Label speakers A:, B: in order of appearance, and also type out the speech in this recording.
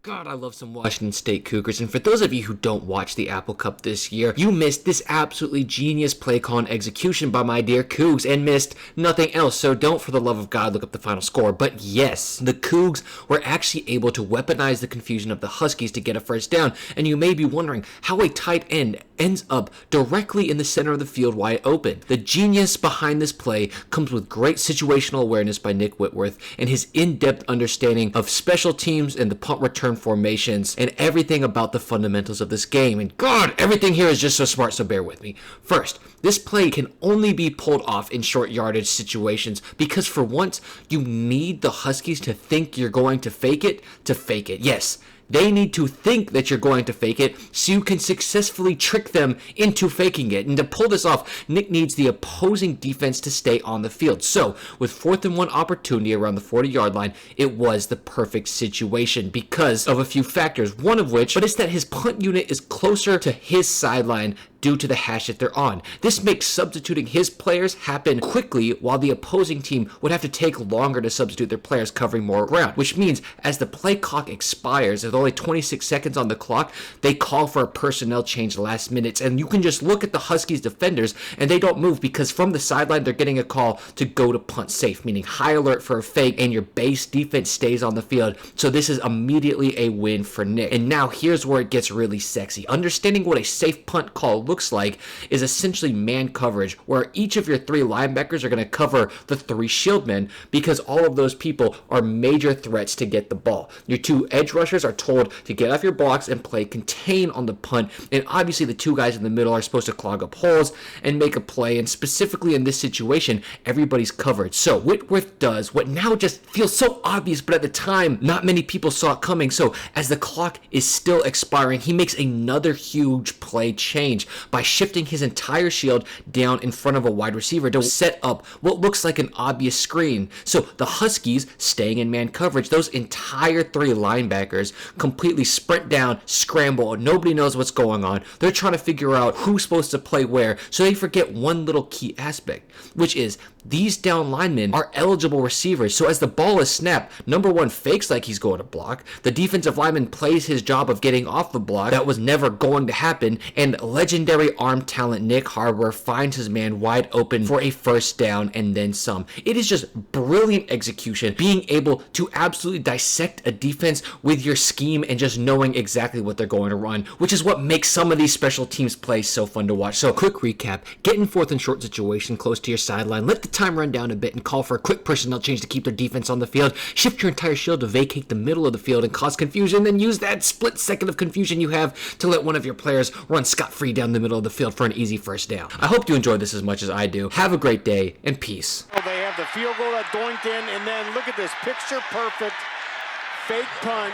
A: God, I love some Washington State Cougars, and for those of you who don't watch the Apple Cup this year, you missed this absolutely genius play call and execution by my dear Cougs, and missed nothing else, so don't for the love of God look up the final score. But yes, the Cougs were actually able to weaponize the confusion of the Huskies to get a first down, and you may be wondering how a tight end ends up directly in the center of the field wide open. The genius behind this play comes with great situational awareness by Nick Whitworth and his in-depth understanding of special teams and the punt return formations and everything about the fundamentals of this game. And God, everything here is just so smart, so bear with me. First, this play can only be pulled off in short yardage situations because for once, you need the Huskies to think you're going to fake it. Yes, they need to think that you're going to fake it so you can successfully trick them into faking it. And to pull this off, Nick needs the opposing defense to stay on the field. So, with 4th and 1 opportunity around the 40-yard line, it was the perfect situation because of a few factors. One of which is that his punt unit is closer to his sideline due to the hash that they're on. This makes substituting his players happen quickly while the opposing team would have to take longer to substitute their players covering more ground, which means as the play clock expires, with only 26 seconds on the clock, they call for a personnel change last minute, and you can just look at the Huskies defenders and they don't move because from the sideline they're getting a call to go to punt safe, meaning high alert for a fake, and your base defense stays on the field. So this is immediately a win for Nick. And now here's where it gets really sexy. Understanding what a safe punt call looks like is essentially man coverage, where each of your 3 linebackers are going to cover the 3 shield men because all of those people are major threats to get the ball. Your 2 edge rushers are told to get off your blocks and play contain on the punt, and obviously the 2 guys in the middle are supposed to clog up holes and make a play, and specifically in this situation, everybody's covered. So Whitworth does what now just feels so obvious, but at the time, not many people saw it coming. So as the clock is still expiring, he makes another huge play change by shifting his entire shield down in front of a wide receiver to set up what looks like an obvious screen. So the Huskies, staying in man coverage, those entire 3 linebackers completely sprint down, scramble, nobody knows what's going on. They're trying to figure out who's supposed to play where, so they forget one little key aspect, which is these down linemen are eligible receivers. So as the ball is snapped, number 1 fakes like he's going to block. The defensive lineman plays his job of getting off the block that was never going to happen, and legendary arm talent Nick Harbor finds his man wide open for a first down and then some. It is just brilliant execution, being able to absolutely dissect a defense with your scheme and just knowing exactly what they're going to run, which is what makes some of these special teams plays so fun to watch. So quick recap, get in 4th and short situation close to your sideline, let the time run down a bit and call for a quick personnel change to keep their defense on the field, shift your entire shield to vacate the middle of the field and cause confusion, then use that split second of confusion you have to let one of your players run scot-free down the middle of the field for an easy first down. I hope you enjoyed this as much as I do. Have a great day and peace.
B: They have the field goal that doinked in, and then look at this picture perfect fake punt.